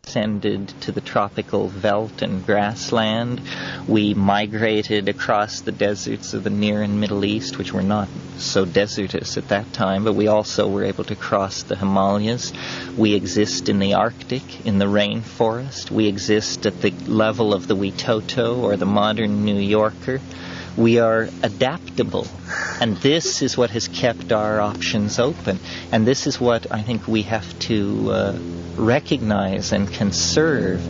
descended to the tropical veldt and grassland. We migrated across the deserts of the Near and Middle East, which were not so desertous at that time, but we also were able to cross the Himalayas. We exist in the Arctic, in the rainforest. We exist at the level of the Witoto or the modern New Yorker. We are adaptable, and this is what has kept our options open, and this is what I think we have to recognize and conserve.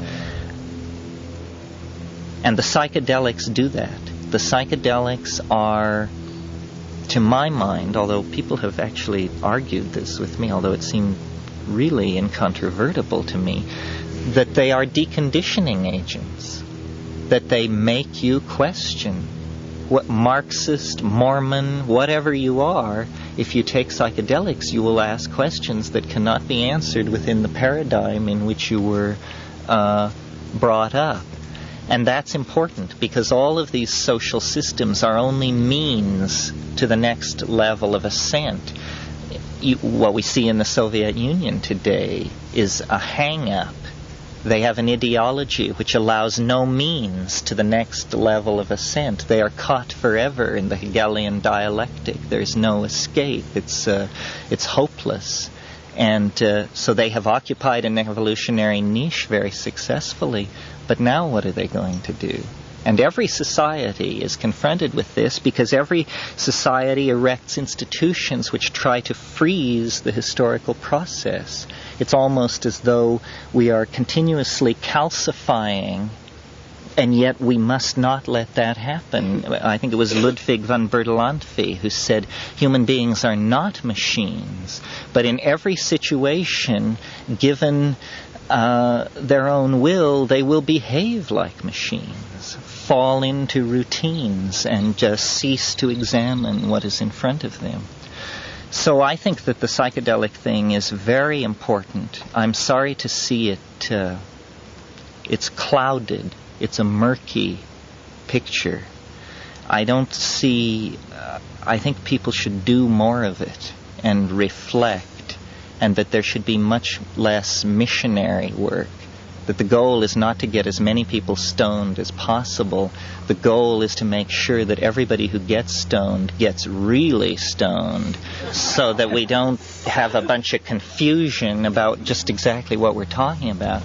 And the psychedelics do that. The psychedelics are, to my mind, although people have actually argued this with me, although it seemed really incontrovertible to me, that they are deconditioning agents, that they make you question what Marxist, Mormon, whatever you are. If you take psychedelics, you will ask questions that cannot be answered within the paradigm in which you were brought up. And that's important, because all of these social systems are only means to the next level of ascent. What we see in the Soviet Union today is a hang-up. They have an ideology which allows no means to the next level of ascent. They are caught forever in the Hegelian dialectic. There's no escape. It's hopeless. And so they have occupied an evolutionary niche very successfully. But now what are they going to do? And every society is confronted with this, because every society erects institutions which try to freeze the historical process. It's almost as though we are continuously calcifying, and yet we must not let that happen. I think it was Ludwig von Bertalanffy who said human beings are not machines, but in every situation, given their own will, they will behave like machines, fall into routines, and just cease to examine what is in front of them. So I think that the psychedelic thing is very important. I'm sorry to see it, it's clouded, it's a murky picture. I don't see, I think people should do more of it and reflect, and that there should be much less missionary work. That the goal is not to get as many people stoned as possible. The goal is to make sure that everybody who gets stoned gets really stoned, so that we don't have a bunch of confusion about just exactly what we're talking about.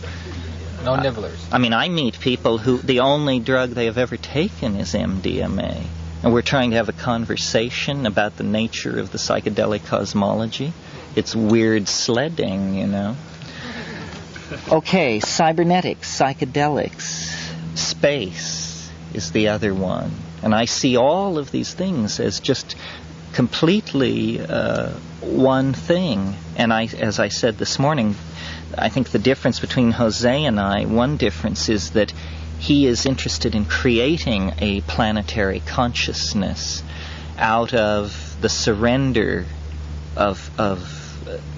No nibblers. I mean, I meet people who the only drug they have ever taken is MDMA. And we're trying to have a conversation about the nature of the psychedelic cosmology. It's weird sledding, you know. Okay, cybernetics, psychedelics, space is the other one. And I see all of these things as just completely one thing. And as I said this morning, I think the difference between Jose and I, one difference is that he is interested in creating a planetary consciousness out of the surrender of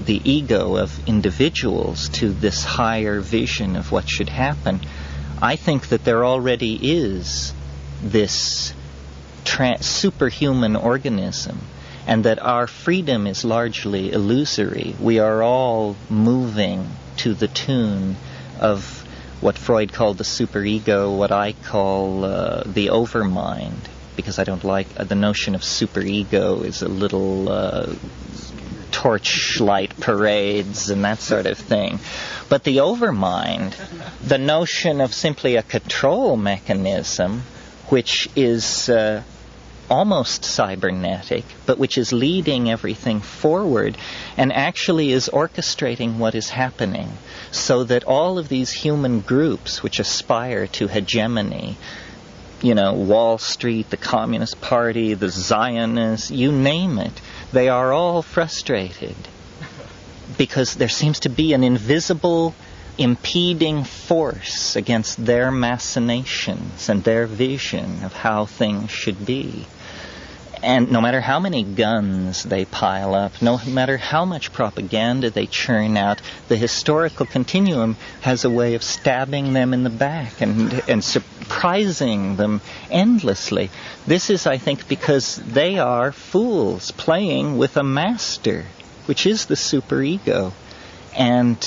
the ego of individuals to this higher vision of what should happen. I think that there already is this superhuman organism, and that our freedom is largely illusory. We are all moving to the tune of what Freud called the superego, what I call the overmind, because I don't like the notion of superego is a little torchlight parades and that sort of thing. But the overmind, the notion of simply a control mechanism, which is almost cybernetic, but which is leading everything forward and actually is orchestrating what is happening, so that all of these human groups which aspire to hegemony, you know, Wall Street, the Communist Party, the Zionists, you name it, they are all frustrated because there seems to be an invisible impeding force against their machinations and their vision of how things should be. And no matter how many guns they pile up, no matter how much propaganda they churn out, the historical continuum has a way of stabbing them in the back and surprising them endlessly. This is, I think, because they are fools playing with a master, which is the superego. And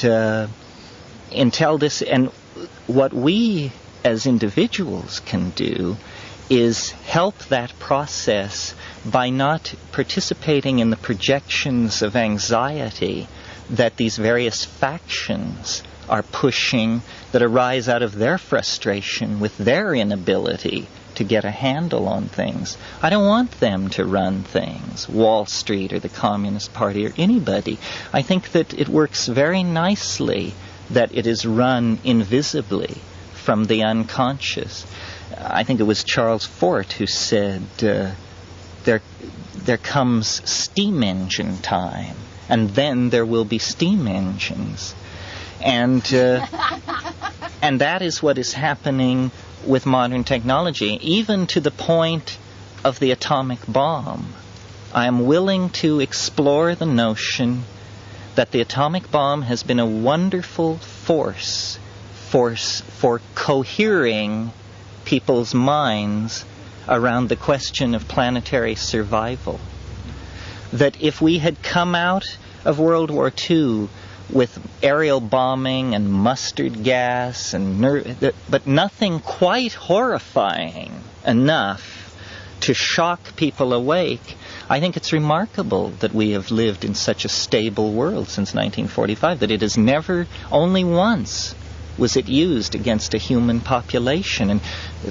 until this, and what we as individuals can do is help that process by not participating in the projections of anxiety that these various factions are pushing, that arise out of their frustration with their inability to get a handle on things. I don't want them to run things, Wall Street or the Communist Party or anybody. I think that it works very nicely that it is run invisibly from the unconscious. I think it was Charles Fort who said, there comes steam engine time, and then there will be steam engines. And that is what is happening with modern technology, even to the point of the atomic bomb. I am willing to explore the notion that the atomic bomb has been a wonderful force for cohering people's minds around the question of planetary survival. That if we had come out of World War II with aerial bombing and mustard gas, but nothing quite horrifying enough to shock people awake, I think it's remarkable that we have lived in such a stable world since 1945, that it has never, only once, was it used against a human population. And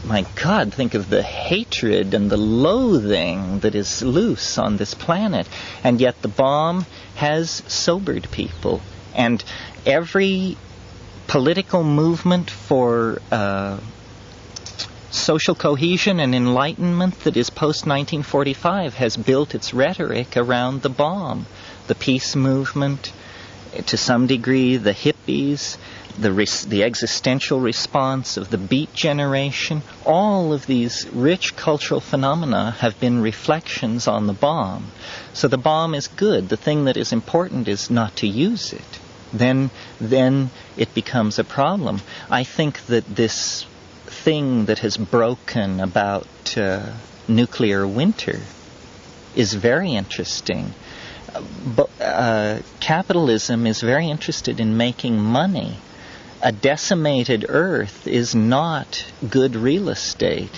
my God, think of the hatred and the loathing that is loose on this planet. And yet the bomb has sobered people. And every political movement for social cohesion and enlightenment that is post-1945 has built its rhetoric around the bomb. The peace movement, to some degree, the hippies, the existential response of the Beat generation, all of these rich cultural phenomena have been reflections on the bomb. So the bomb is good. The thing that is important is not to use it. Then it becomes a problem. I think that this thing that has broken about nuclear winter is very interesting. Capitalism is very interested in making money. A decimated Earth is not good real estate.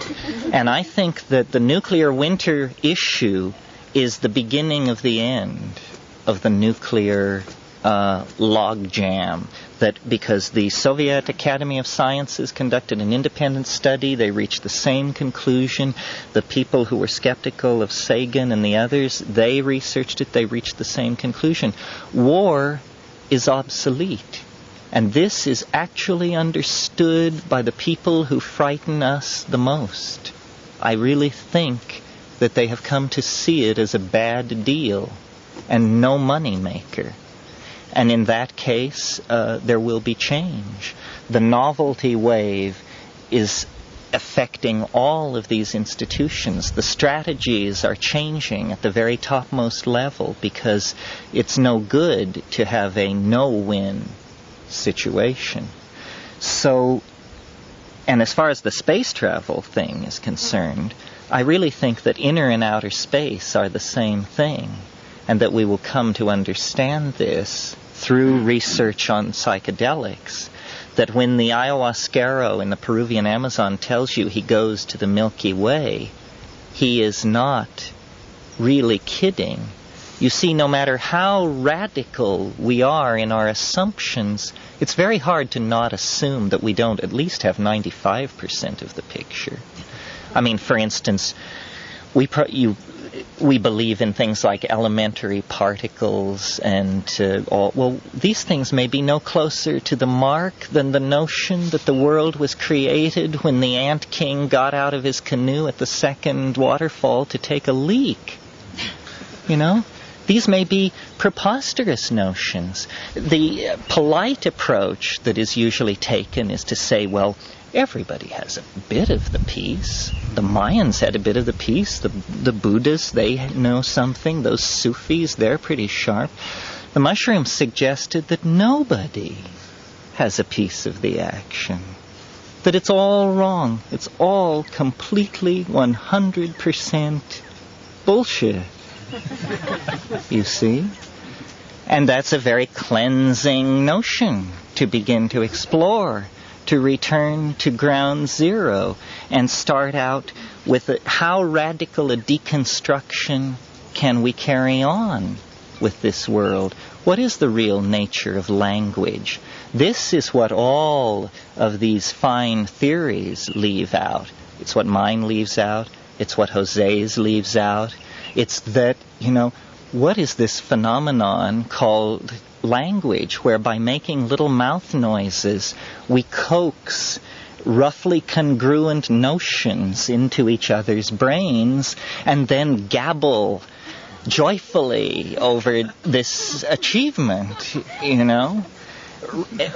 And I think that the nuclear winter issue is the beginning of the end of the nuclear logjam. That because the Soviet Academy of Sciences conducted an independent study, they reached the same conclusion. The people who were skeptical of Sagan and the others, they researched it, they reached the same conclusion. War is obsolete. And this is actually understood by the people who frighten us the most. I really think that they have come to see it as a bad deal and no money maker. And in that case, there will be change. The novelty wave is affecting all of these institutions. The strategies are changing at the very topmost level because it's no good to have a no-win situation. So, and as far as the space travel thing is concerned, I really think that inner and outer space are the same thing, and that we will come to understand this through research on psychedelics, that when the ayahuasquero in the Peruvian Amazon tells you he goes to the Milky Way, he is not really kidding. You see, no matter how radical we are in our assumptions, it's very hard to not assume that we don't at least have 95% of the picture. I mean, for instance, we believe in things like elementary particles and all. Well, these things may be no closer to the mark than the notion that the world was created when the ant king got out of his canoe at the second waterfall to take a leak. You know? These may be preposterous notions. The polite approach that is usually taken is to say, well, everybody has a bit of the piece. The Mayans had a bit of the piece. The Buddhists, they know something. Those Sufis, they're pretty sharp. The mushrooms suggested that nobody has a piece of the action. That it's all wrong. It's all completely 100% bullshit. You see? And that's a very cleansing notion to begin to explore, to return to ground zero and start out with how radical a deconstruction can we carry on with this world? What is the real nature of language? This is what all of these fine theories leave out. It's what mine leaves out. It's what Jose's leaves out. It's that, what is this phenomenon called language, where by making little mouth noises, we coax roughly congruent notions into each other's brains and then gabble joyfully over this achievement,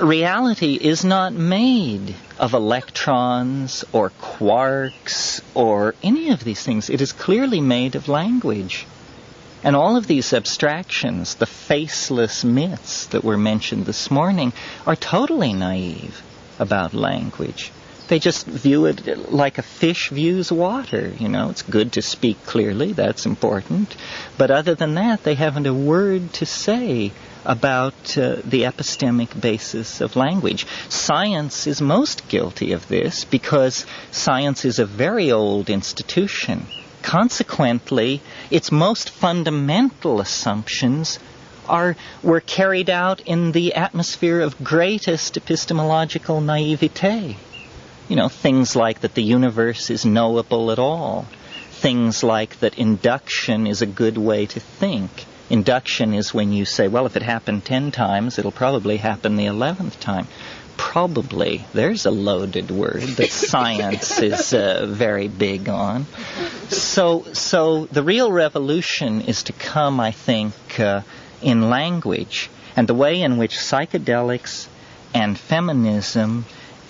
Reality is not made of electrons or quarks or any of these things. It is clearly made of language. And all of these abstractions, the faceless myths that were mentioned this morning, are totally naive about language. They just view it like a fish views water. It's good to speak clearly, that's important. But other than that, they haven't a word to say about the epistemic basis of language. Science is most guilty of this because science is a very old institution. Consequently, its most fundamental assumptions were carried out in the atmosphere of greatest epistemological naivete. Things like that the universe is knowable at all. Things like that induction is a good way to think. Induction is when you say, well, if it happened 10 times, it'll probably happen the 11th time. Probably. There's a loaded word that science is very big on. So the real revolution is to come, I think, in language. And the way in which psychedelics and feminism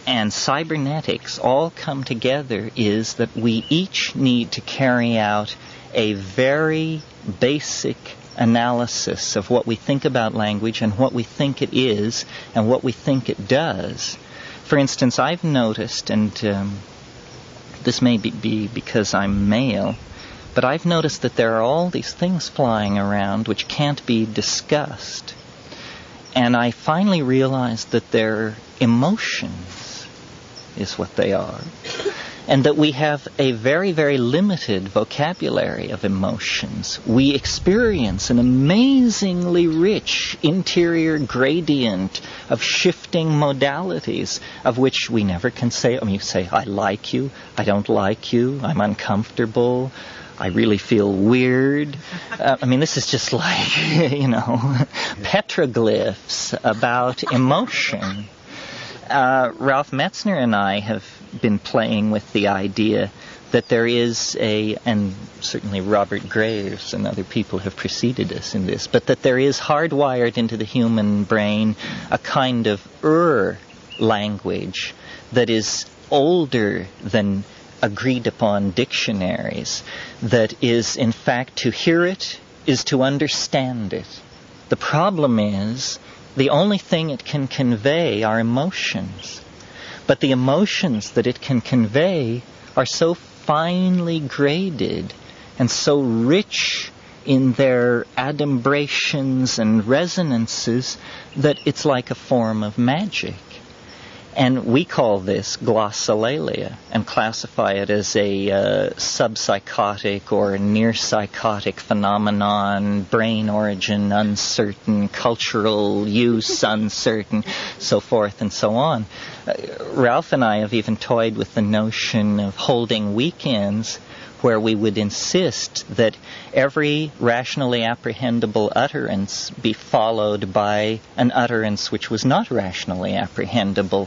and cybernetics all come together is that we each need to carry out a very basic analysis of what we think about language and what we think it is and what we think it does. For instance, I've noticed, and this may be because I'm male, but I've noticed that there are all these things flying around which can't be discussed. And I finally realized that they're emotions, is what they are. And that we have a very, very limited vocabulary of emotions. We experience an amazingly rich interior gradient of shifting modalities, of which we never can say. You say, I like you, I don't like you, I'm uncomfortable, I really feel weird. This is just like, petroglyphs about emotion. Ralph Metzner and I have been playing with the idea that there is and certainly Robert Graves and other people have preceded us in this, but that there is hardwired into the human brain a kind of language that is older than agreed upon dictionaries, that is, in fact, to hear it is to understand it. The problem is the only thing it can convey are emotions. But the emotions that it can convey are so finely graded and so rich in their adumbrations and resonances that it's like a form of magic. And we call this glossolalia and classify it as a subpsychotic or near-psychotic phenomenon, brain origin uncertain, cultural use uncertain, so forth and so on. Ralph and I have even toyed with the notion of holding weekends where we would insist that every rationally apprehendable utterance be followed by an utterance which was not rationally apprehendable.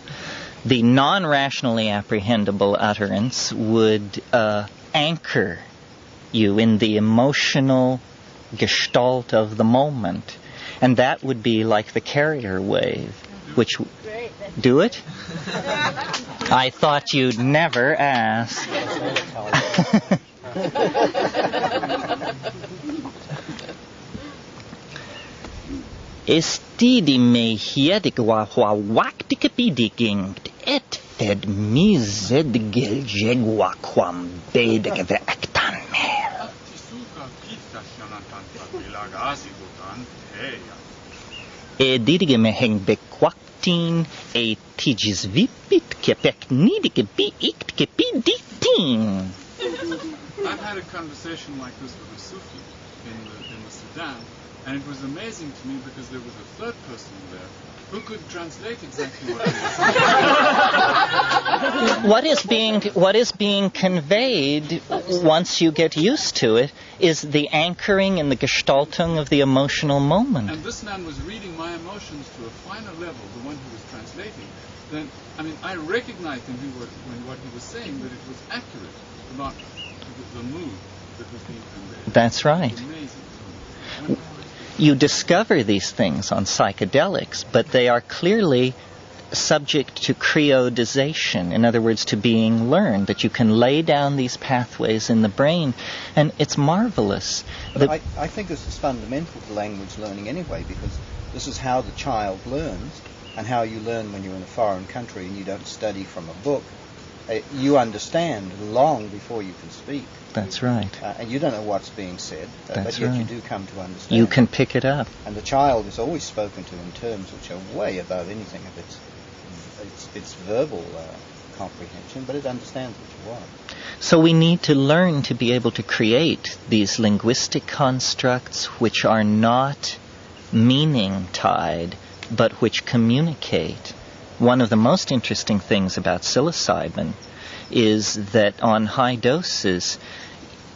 The non-rationally apprehendable utterance would anchor you in the emotional gestalt of the moment. And that would be like the carrier wave, which... Do it? I thought you'd never ask. Estidi me hiedig wa waktik bidiging et fed mized geljegwa quam bedig vektan mer. Didige me heng bekwaktin, tigis vipit kepek nidige bi ikt kepiditin. I've had a conversation like this with a Sufi in the Sudan, and it was amazing to me because there was a third person there who could translate exactly what he was saying. What is being conveyed once you get used to it is the anchoring and the gestaltung of the emotional moment. And this man was reading my emotions to a finer level, the one who was translating. Then, I mean, I recognized in what he was saying that it was accurate about the mood that was being conveyed. That's right. It was amazing. You discover these things on psychedelics, but they are clearly subject to creodization, in other words, to being learned, that you can lay down these pathways in the brain, and it's marvelous. But I think this is fundamental to language learning anyway, because this is how the child learns, and how you learn when you're in a foreign country and you don't study from a book. You understand long before you can speak. That's right. And you don't know what's being said, but yet right. you do come to understand. You can pick it up. And the child is always spoken to in terms which are way above anything of its verbal comprehension, but it understands what you want. So we need to learn to be able to create these linguistic constructs which are not meaning-tied, but which communicate. One of the most interesting things about psilocybin is that on high doses,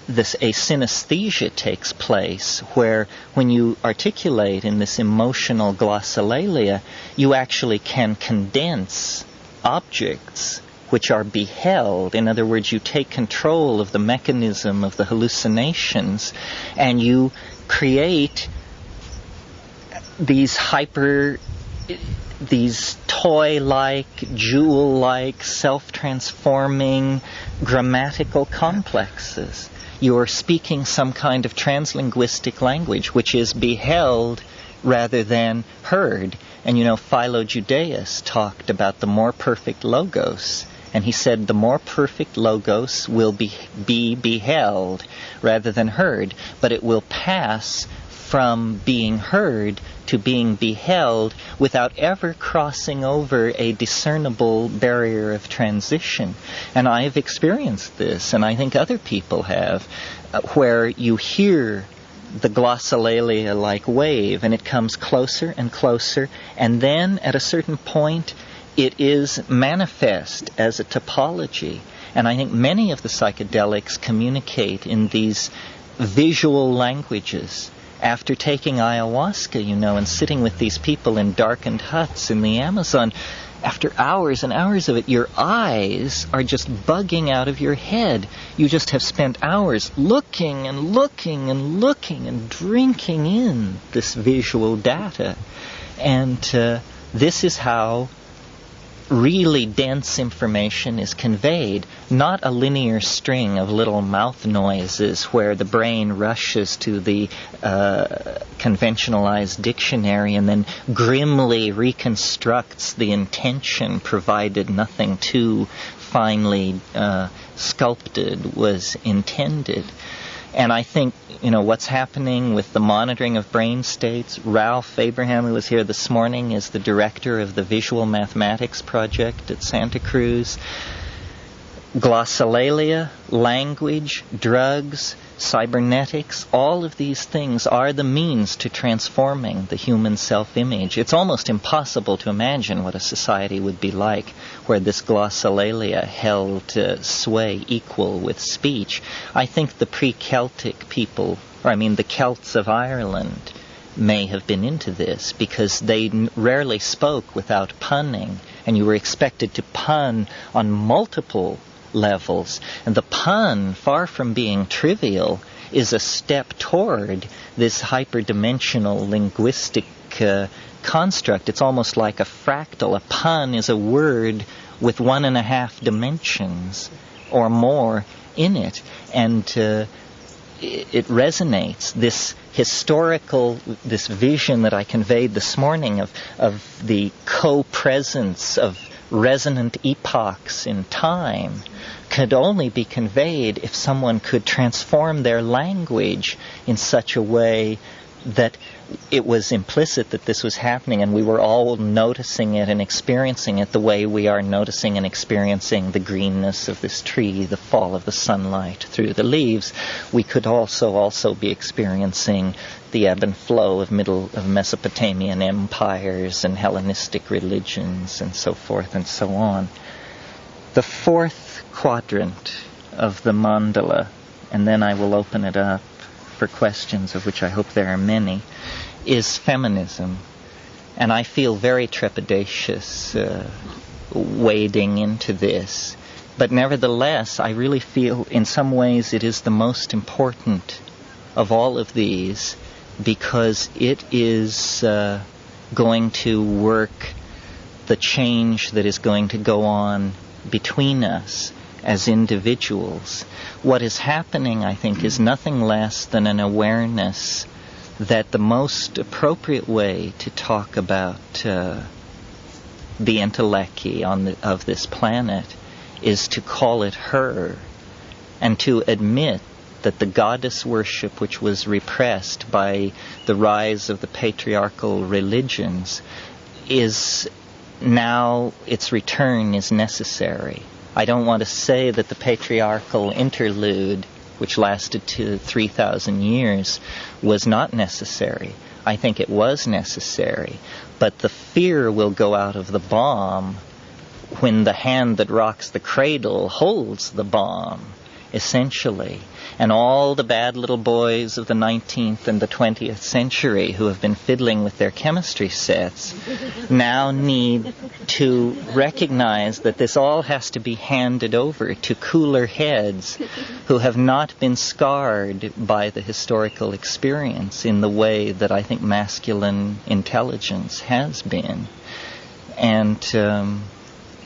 a synesthesia takes place where when you articulate in this emotional glossolalia, you actually can condense objects which are beheld. In other words, you take control of the mechanism of the hallucinations and you create these toy-like, jewel-like, self-transforming grammatical complexes. You are speaking some kind of translinguistic language, which is beheld rather than heard. And Philo Judaeus talked about the more perfect logos. And he said the more perfect logos will be beheld rather than heard, but it will pass from being heard to being beheld without ever crossing over a discernible barrier of transition. And I have experienced this, and I think other people have, where you hear the glossolalia like wave, and it comes closer and closer, and then at a certain point it is manifest as a topology. And I think many of the psychedelics communicate in these visual languages. After taking ayahuasca, and sitting with these people in darkened huts in the Amazon, after hours and hours of it, your eyes are just bugging out of your head. You just have spent hours looking and looking and looking and drinking in this visual data. And this is how really dense information is conveyed, not a linear string of little mouth noises where the brain rushes to the conventionalized dictionary and then grimly reconstructs the intention, provided nothing too finely sculpted was intended. And I think, what's happening with the monitoring of brain states. Ralph Abraham, who was here this morning, is the director of the Visual Mathematics Project at Santa Cruz. Glossolalia, language, drugs, cybernetics, all of these things are the means to transforming the human self-image. It's almost impossible to imagine what a society would be like where this glossolalia held sway equal with speech. I think the pre-Celtic people, the Celts of Ireland, may have been into this because they rarely spoke without punning, and you were expected to pun on multiple levels. And the pun, far from being trivial, is a step toward this hyperdimensional linguistic construct. It's almost like a fractal. A pun is a word with 1.5 dimensions or more in it. And it resonates. This historical, this vision that I conveyed this morning of the co-presence of resonant epochs in time could only be conveyed if someone could transform their language in such a way that it was implicit that this was happening, and we were all noticing it and experiencing it the way we are noticing and experiencing the greenness of this tree, the fall of the sunlight through the leaves. We could also be experiencing the ebb and flow of Mesopotamian empires and Hellenistic religions and so forth and so on. The fourth quadrant of the mandala, and then I will open it up for questions, of which I hope there are many, is feminism. And I feel very trepidatious wading into this. But nevertheless, I really feel in some ways it is the most important of all of these, because it is going to work the change that is going to go on between us as individuals. What is happening, I think, is nothing less than an awareness that the most appropriate way to talk about the entelechy of this planet is to call it her, and to admit that the goddess worship which was repressed by the rise of the patriarchal religions is now, its return is necessary. I don't want to say that the patriarchal interlude, which lasted to 3,000 years, was not necessary. I think it was necessary. But the fear will go out of the bomb when the hand that rocks the cradle holds the bomb, essentially. And all the bad little boys of the 19th and the 20th century who have been fiddling with their chemistry sets now need to recognize that this all has to be handed over to cooler heads who have not been scarred by the historical experience in the way that I think masculine intelligence has been. And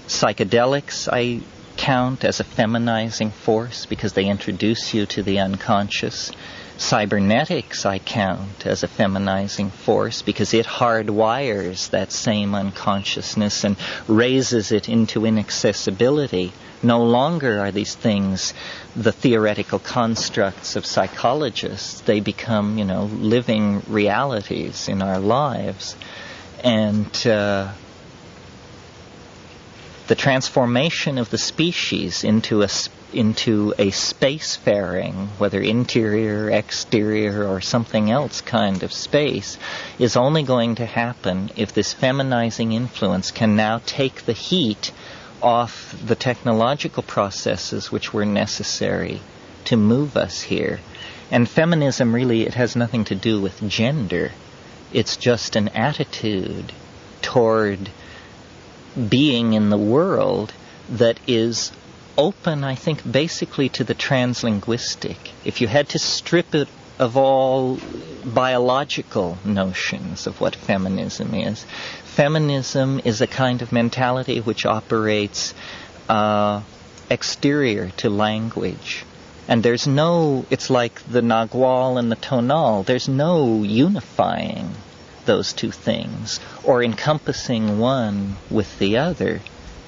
psychedelics, I count as a feminizing force because they introduce you to the unconscious. Cybernetics I count as a feminizing force because it hardwires that same unconsciousness and raises it into inaccessibility. No longer are these things the theoretical constructs of psychologists. They become, living realities in our lives. And the transformation of the species into a spacefaring, whether interior, exterior, or something else kind of space, is only going to happen if this feminizing influence can now take the heat off the technological processes which were necessary to move us here. And feminism really, it has nothing to do with gender. It's just an attitude toward being in the world that is open, I think, basically to the translinguistic. If you had to strip it of all biological notions of what feminism is a kind of mentality which operates exterior to language. And there's no, it's like the Nagual and the Tonal, there's no unifying those two things or encompassing one with the other.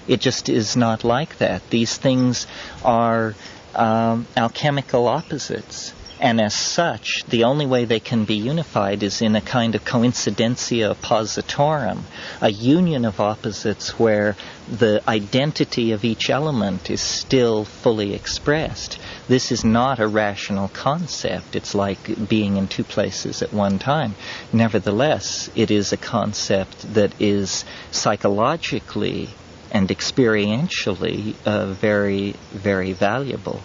It just is not like that. These things are alchemical opposites, and as such, the only way they can be unified is in a kind of coincidentia oppositorum, a union of opposites where the identity of each element is still fully expressed. This is not a rational concept. It's like being in two places at one time. Nevertheless, it is a concept that is psychologically and experientially very, very valuable.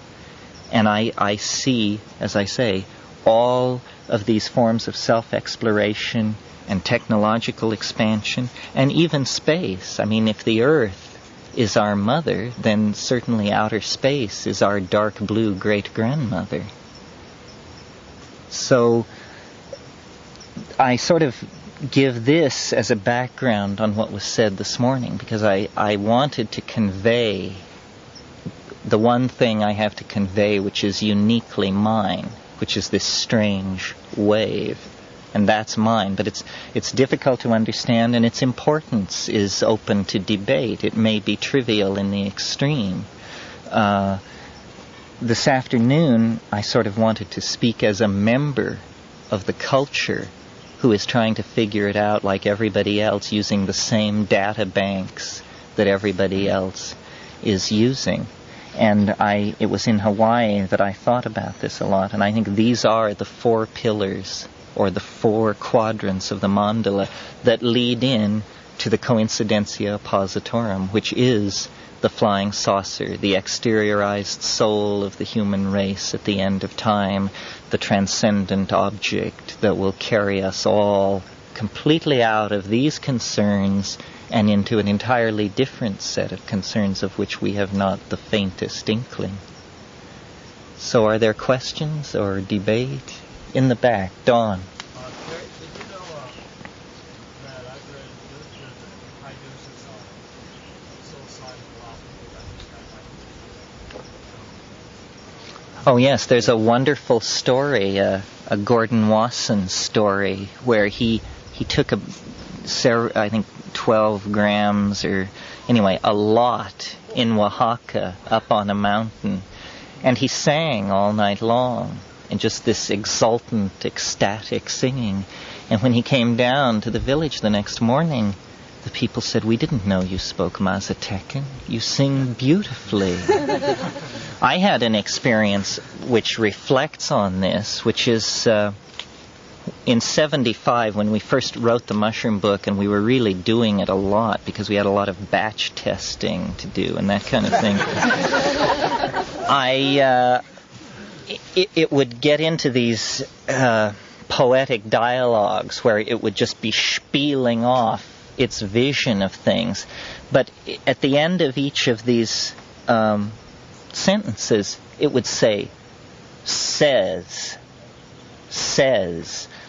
And I see, as I say, all of these forms of self-exploration and technological expansion, and even space. I mean, if the Earth is our mother, then certainly outer space is our dark blue great-grandmother. So I sort of give this as a background on what was said this morning, because I wanted to convey the one thing I have to convey which is uniquely mine, which is this strange wave. And that's mine, but it's difficult to understand, and its importance is open to debate. It may be trivial in the extreme. This afternoon, I sort of wanted to speak as a member of the culture who is trying to figure it out like everybody else, using the same data banks that everybody else is using. And it was in Hawaii that I thought about this a lot, and I think these are the 4 pillars or the 4 quadrants of the mandala that lead in to the coincidentia oppositorum, which is the flying saucer, the exteriorized soul of the human race at the end of time, the transcendent object that will carry us all completely out of these concerns and into an entirely different set of concerns of which we have not the faintest inkling. So are there questions or debate? In the back, Dawn. Did you know that I've read literature that high doses of psilocybin allow people that Oh yes, there's a wonderful story, a Gordon Wasson story, where he took I think 12 grams or anyway, a lot in Oaxaca up on a mountain, and he sang all night long, and just this exultant, ecstatic singing. And when he came down to the village the next morning, the people said, "We didn't know you spoke Mazatecan. You sing beautifully." I had an experience which reflects on this, which is in 1975, when we first wrote the Mushroom book, and we were really doing it a lot because we had a lot of batch testing to do and that kind of thing. It would get into these poetic dialogues where it would just be spieling off its vision of things. But at the end of each of these sentences, it would say, says,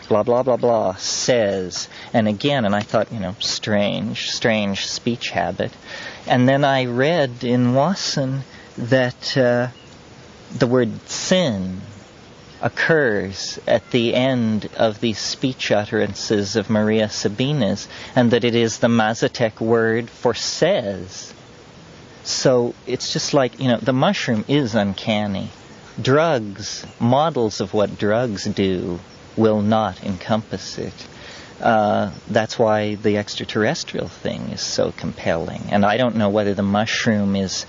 blah, blah, blah, blah, says. And again, and I thought, strange speech habit. And then I read in Wasson that the word sin occurs at the end of these speech utterances of Maria Sabina's, and that it is the Mazatec word for says. So it's just like, the mushroom is uncanny. Drugs, models of what drugs do, will not encompass it. That's why the extraterrestrial thing is so compelling. And I don't know whether the mushroom is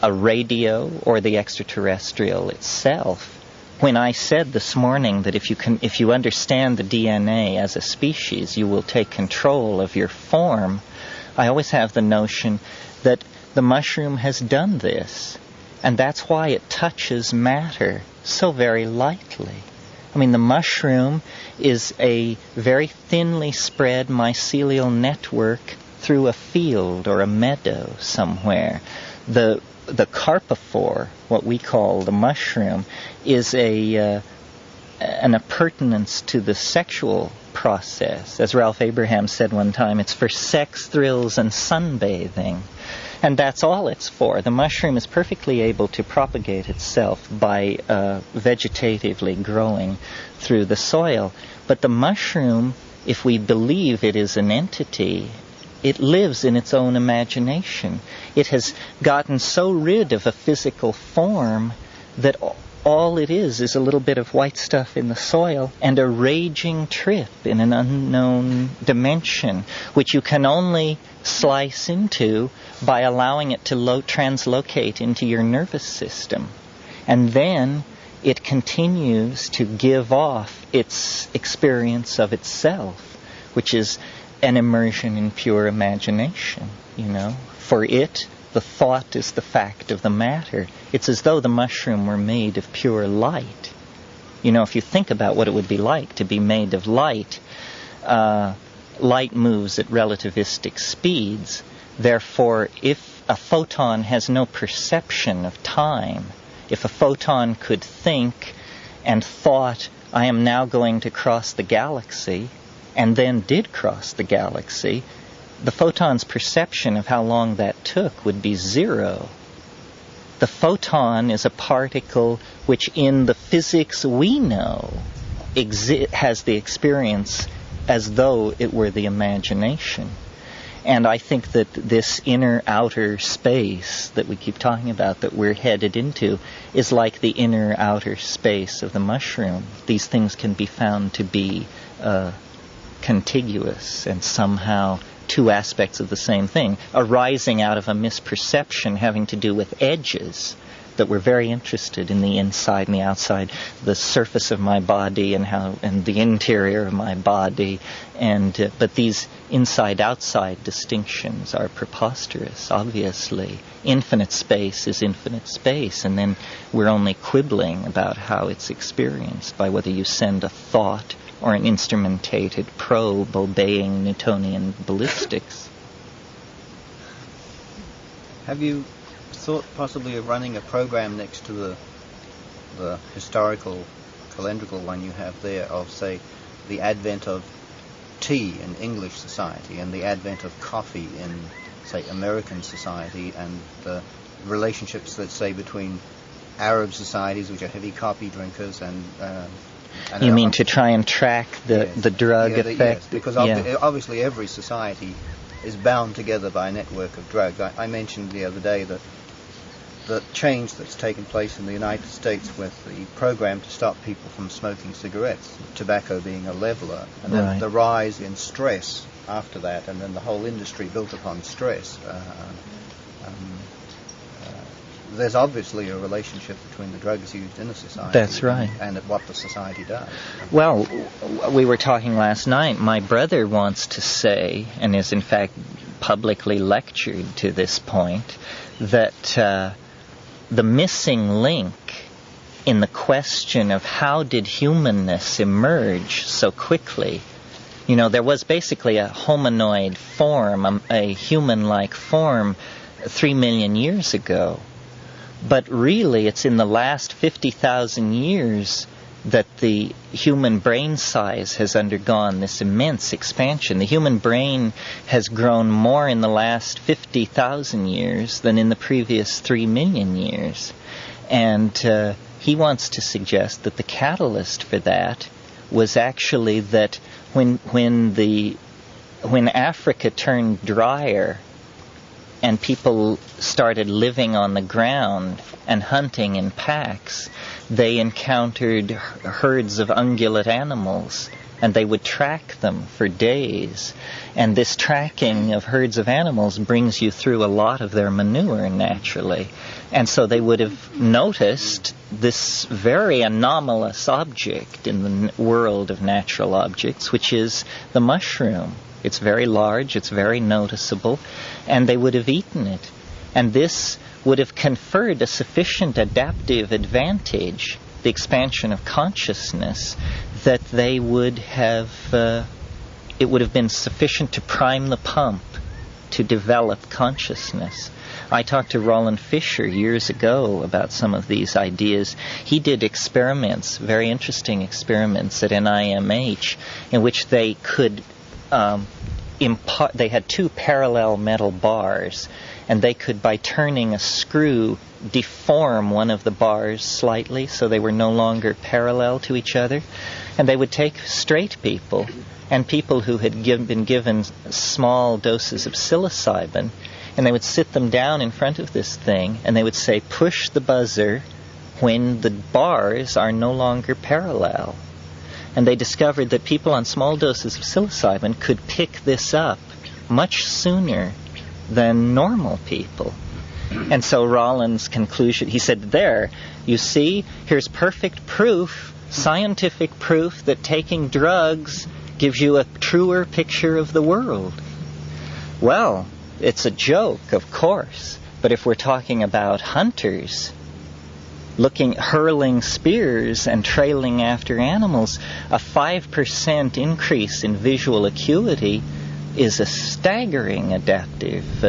a radio or the extraterrestrial itself. When I said this morning that if you understand the DNA as a species, you will take control of your form, I always have the notion that the mushroom has done this. And that's why it touches matter so very lightly. I mean, the mushroom is a very thinly spread mycelial network through a field or a meadow somewhere. The carpophore, what we call the mushroom, is an appurtenance to the sexual process. As Ralph Abraham said one time, it's for sex, thrills, and sunbathing. And that's all it's for. The mushroom is perfectly able to propagate itself by vegetatively growing through the soil. But the mushroom, if we believe it is an entity, it lives in its own imagination. It has gotten so rid of a physical form that all it is a little bit of white stuff in the soil and a raging trip in an unknown dimension, which you can only slice into by allowing it to translocate into your nervous system. And then it continues to give off its experience of itself, which is an immersion in pure imagination, For it, the thought is the fact of the matter. It's as though the mushroom were made of pure light. If you think about what it would be like to be made of light, light moves at relativistic speeds. Therefore, if a photon has no perception of time, if a photon could think and thought, I am now going to cross the galaxy, and then did cross the galaxy, the photon's perception of how long that took would be zero. The photon is a particle which in the physics we know has the experience as though it were the imagination. And I think that this inner-outer space that we keep talking about, that we're headed into, is like the inner-outer space of the mushroom. These things can be found to be contiguous and somehow two aspects of the same thing, arising out of a misperception having to do with edges, that we're very interested in the inside and the outside, the surface of my body and the interior of my body, but these inside-outside distinctions are preposterous, obviously. Infinite space is infinite space, and then we're only quibbling about how it's experienced by whether you send a thought or an instrumentated probe obeying Newtonian ballistics. Have you thought possibly of running a program next to the historical calendrical one you have there of, say, the advent of tea in English society and the advent of coffee in, say, American society, and the relationships, let's say, between Arab societies, which are heavy coffee drinkers, and you mean to try and track the drug effect? Yes, because obviously every society is bound together by a network of drugs. I mentioned the other day that the change that's taken place in the United States with the program to stop people from smoking cigarettes, tobacco being a leveler, and then the rise in stress after that, and then the whole industry built upon stress. There's obviously a relationship between the drugs used in a society. That's right. And what the society does. Well, we were talking last night. My brother wants to say, and is in fact publicly lectured to this point, that the missing link in the question of how did humanness emerge so quickly. You know, there was basically a hominoid form, a human-like form 3 million years ago. But really, it's in the last 50,000 years that the human brain size has undergone this immense expansion. The human brain has grown more in the last 50,000 years than in the previous 3 million years. And he wants to suggest that the catalyst for that was actually that when Africa turned drier and people started living on the ground and hunting in packs, they encountered herds of ungulate animals, and they would track them for days. And this tracking of herds of animals brings you through a lot of their manure, naturally. And so they would have noticed this very anomalous object in the world of natural objects, which is the mushroom. It's very large, it's very noticeable, and they would have eaten it. And this would have conferred a sufficient adaptive advantage, the expansion of consciousness, that they would have, it would have been sufficient to prime the pump to develop consciousness. I talked to Roland Fisher years ago about some of these ideas. He did experiments, very interesting experiments at NIMH, in which they could they had two parallel metal bars, and they could, by turning a screw, deform one of the bars slightly so they were no longer parallel to each other. And they would take straight people and people who had been given small doses of psilocybin, and they would sit them down in front of this thing, and they would say, push the buzzer when the bars are no longer parallel. And they discovered that people on small doses of psilocybin could pick this up much sooner than normal people. And so Rollins' conclusion, he said, there, you see, here's perfect proof, scientific proof, that taking drugs gives you a truer picture of the world. Well, it's a joke, of course, but if we're talking about hunters hurling spears and trailing after animals, a 5% increase in visual acuity is a staggering adaptive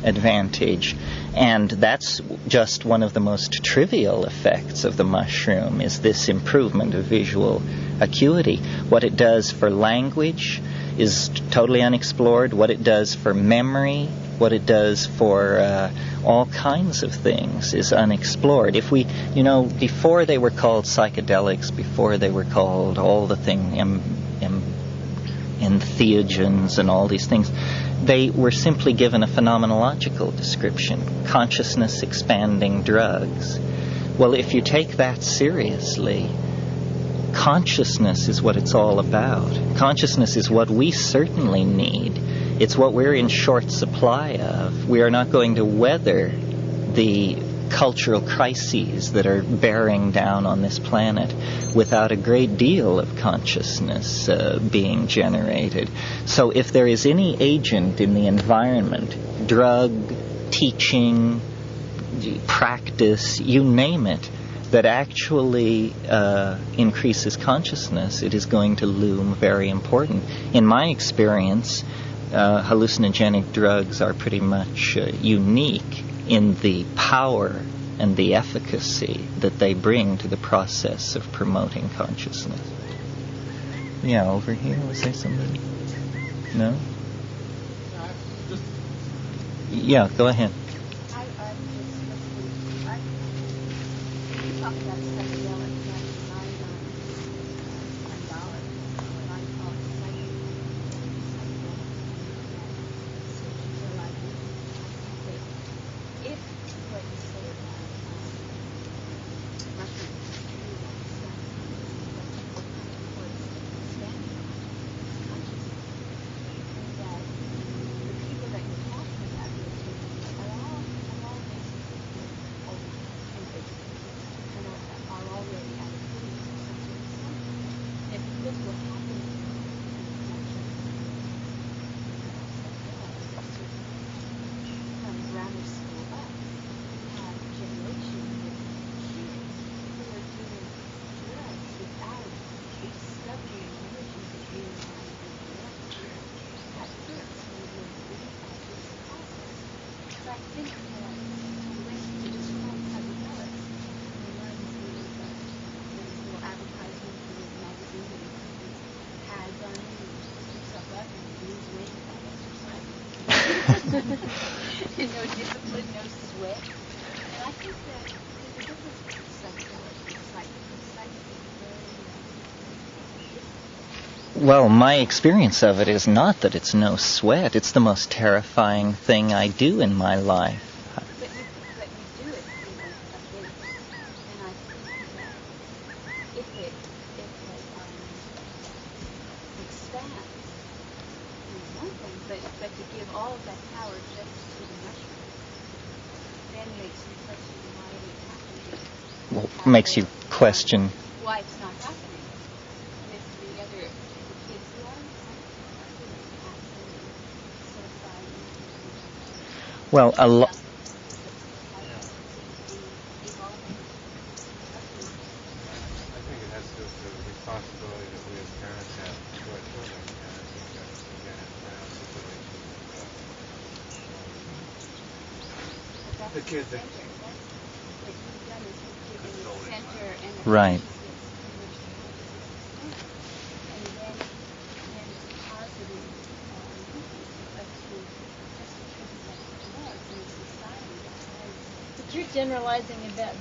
advantage. And that's just one of the most trivial effects of the mushroom, is this improvement of visual acuity. What it does for language is totally unexplored. What it does for memory, what it does for all kinds of things is unexplored. If we, before they were called psychedelics, before they were called all the thing, entheogens and all these things. They were simply given a phenomenological description, consciousness expanding drugs. Well, if you take that seriously, consciousness is what it's all about. Consciousness is what we certainly need. It's what we're in short supply of. We are not going to weather the cultural crises that are bearing down on this planet without a great deal of consciousness being generated. So if there is any agent in the environment, drug, teaching, practice, you name it, that actually increases consciousness, it is going to loom very important. In my experience, hallucinogenic drugs are pretty much unique in the power and the efficacy that they bring to the process of promoting consciousness. Yeah, over here, was there somebody? No? Yeah, go ahead. No discipline, no sweat. And I think that there's a difference between psychology and psychology. Well, my experience of it is not that it's no sweat. It's the most terrifying thing I do in my life. But you do it, a bit. And I think that if it expands, is one thing, but to give all of that power just to the mushroom, then makes you question why it happened. Well, makes you question. Why it's not happening with the other kids who are certified. Well, a lot. I think it has to do with the responsibility that we as parents have to our children, and I think that's, again, in my own situation, the kids that... Right. But you're generalizing about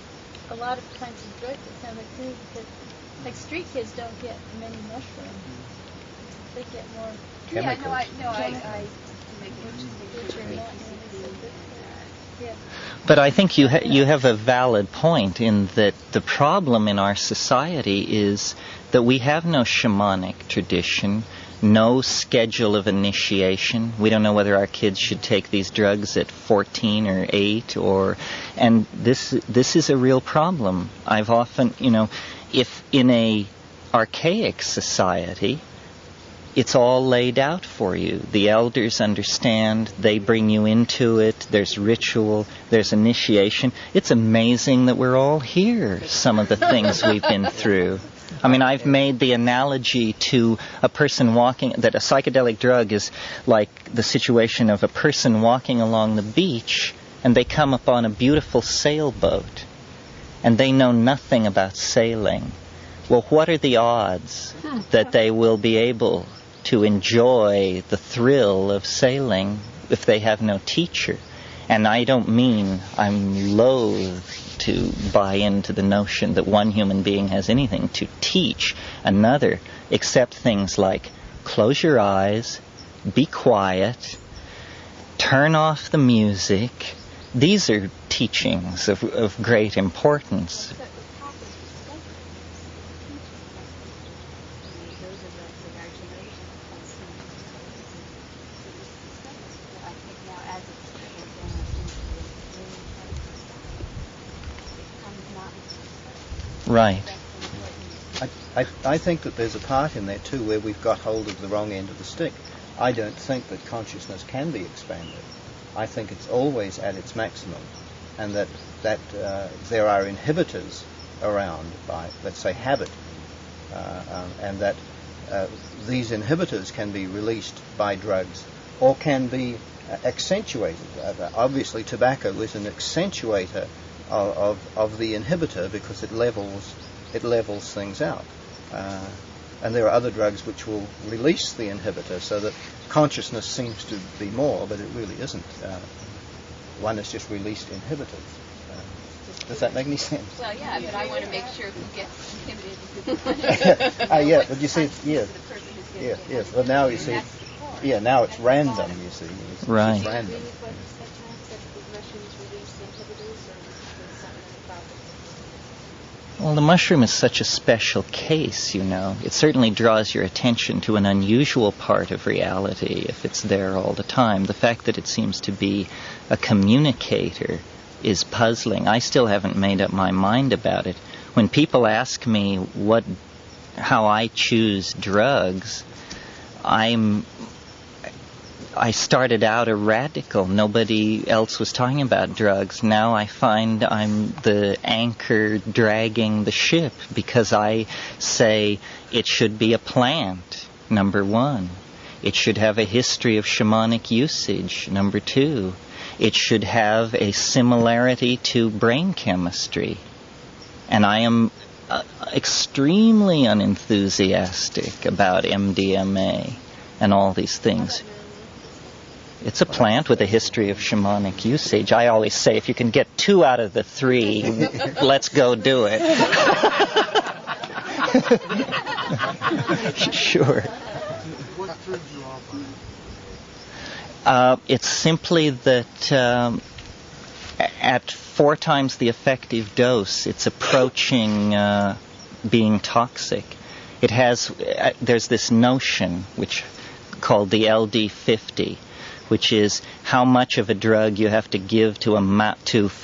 a lot of kinds of drugs, it sounds like to me, because like street kids don't get many mushrooms. They get more Chemicals. I But I think you have a valid point in that the problem in our society is that we have no shamanic tradition, no schedule of initiation. We don't know whether our kids should take these drugs at 14 or 8 and this is a real problem. I've often, if in a archaic society, it's all laid out for you. The elders understand. They bring you into it. There's ritual. There's initiation. It's amazing that we're all here, some of the things we've been through. I mean, I've made the analogy to a person walking, that a psychedelic drug is like the situation of a person walking along the beach, and they come upon a beautiful sailboat, and they know nothing about sailing. Well, what are the odds that they will be able to enjoy the thrill of sailing if they have no teacher? And I don't mean I'm loath to buy into the notion that one human being has anything to teach another, except things like close your eyes, be quiet, turn off the music. These are teachings of great importance. But the top is the sacred. Those are the regulations of sin. So this is the sacred. So I think now as it's trickled down into the room it comes not into the sacred. Right. That's important. I think that there's a part in there too where we've got hold of the wrong end of the stick. I don't think that consciousness can be expanded. I think it's always at its maximum, and that there are inhibitors around by, let's say, habit, and that these inhibitors can be released by drugs or can be accentuated. Obviously, tobacco is an accentuator of the inhibitor because it levels things out. And there are other drugs which will release the inhibitor so that consciousness seems to be more, but it really isn't. One is just released inhibitors. Does that make any sense? Well, yeah, but I want to make sure who gets inhibited and who's punished. Yeah, but you see, yes. The person who's going to Yes, get yes. punished. Well, now you And see, that's the core. yeah, now it's That's the random, bottom. you see. It's Right. It's random. Well, the mushroom is such a special case, you know. It certainly draws your attention to an unusual part of reality if it's there all the time. The fact that it seems to be a communicator is puzzling. I still haven't made up my mind about it. When people ask me how I choose drugs, I started out a radical. Nobody else was talking about drugs. Now I find I'm the anchor dragging the ship because I say it should be a plant, number one. It should have a history of shamanic usage, number two. It should have a similarity to brain chemistry. And I am extremely unenthusiastic about MDMA and all these things. It's a plant with a history of shamanic usage. I always say, if you can get 2 out of the 3, let's go do it. Sure. What turns you off on it? It's simply that at 4 times the effective dose, it's approaching being toxic. It has, there's this notion which called the LD50, which is how much of a drug you have to give to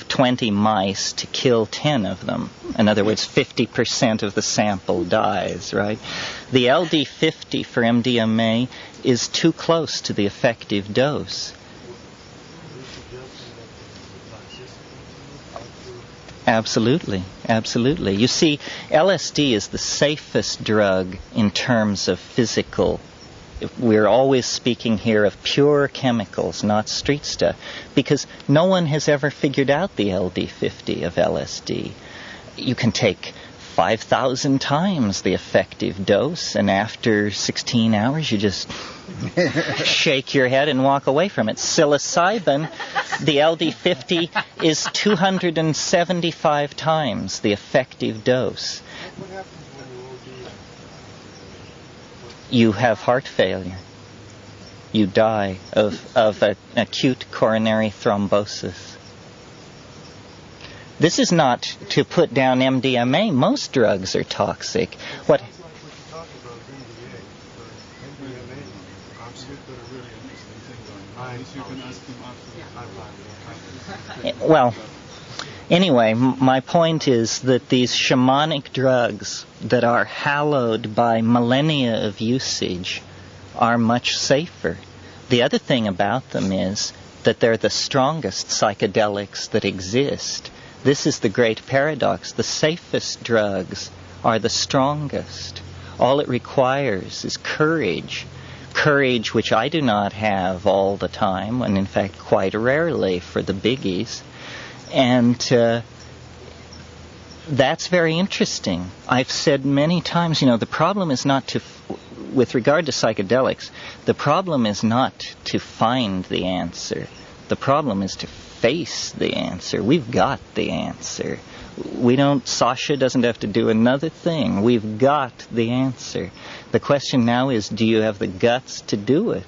20 mice to kill 10 of them. In other words, 50% of the sample dies, right? The LD50 for MDMA is too close to the effective dose. Absolutely, absolutely. You see, LSD is the safest drug in terms of physical. We're always speaking here of pure chemicals, not street stuff, because no one has ever figured out the LD50 of LSD. You can take 5,000 times the effective dose, and after 16 hours you just shake your head and walk away from it. Psilocybin, the LD50 is 275 times the effective dose. What happens when you OD? You have heart failure. You die of an acute coronary thrombosis. This is not to put down MDMA. Most drugs are toxic. What? Sounds like what you're talking about is NDA. For MDMA, I'm still got a really interesting thing going on. If you can ask him after. I'm fine. Well, anyway, my point is that these shamanic drugs that are hallowed by millennia of usage are much safer. The other thing about them is that they're the strongest psychedelics that exist. This is the great paradox. The safest drugs are the strongest. All it requires is courage. Courage which I do not have all the time, and in fact quite rarely for the biggies. And that's very interesting. I've said many times, the problem is not with regard to psychedelics, the problem is not to find the answer. The problem is to face the answer. We've got the answer. Sasha doesn't have to do another thing. We've got the answer. The question now is, do you have the guts to do it?